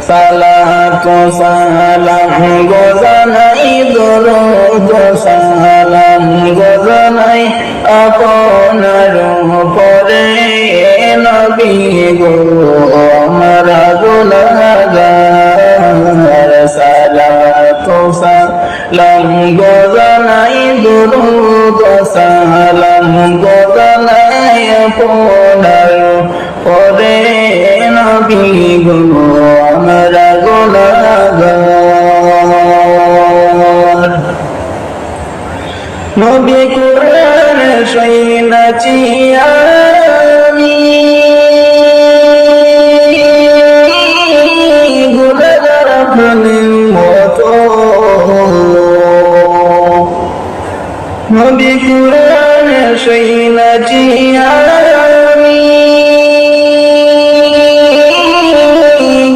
সালাতু সালাম গো জানাই দরুদ সালাম গো জানাই আপনার উপরে নবী গো আমার গুনাহগার সালাতু সালাম গো জানাই দরুদ সালাম গো জানাই আপনার উপরে নবী গো আমার গুনাহগার নবী কুরআন শুনেছি আমি গুনাহগার প্রাণীর মতো নবী কুরআন শুনেছি আমি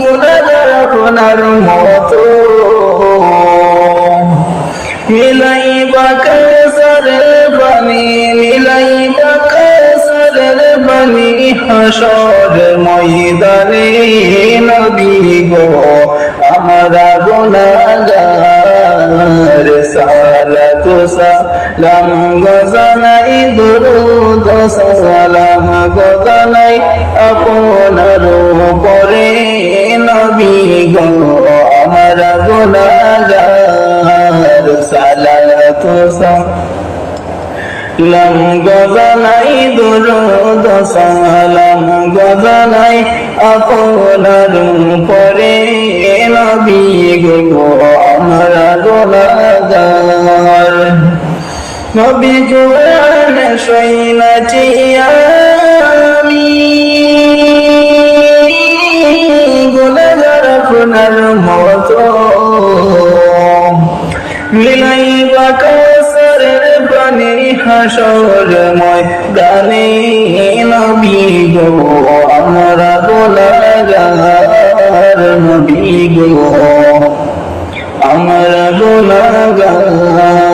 গুনাহগার আপনার মতো মিলাইবা কাসারের বাণী মিলাইবা কাসারের বাণী হাসর ময়দানে নবী গো আমরা গুনাহগার সালাতু সালাম গো জানাই দরুদ সালাম গো জানাই আপনার উপরে নবী গো আমরা গুনাহগার সালাতু সালাম গো জানাই দরুদ সালাম গো জানাই আপনার উপরে নবী গো আমরা গুনাহগার নবী কুরআন শুনেছি আমি গুনাহগার আপনার মতো মিলাইবা কাসারের পানি হাসর ময়দানে নবী গো আমরা গুনাহগার নবী গো আমরা গুনাহগার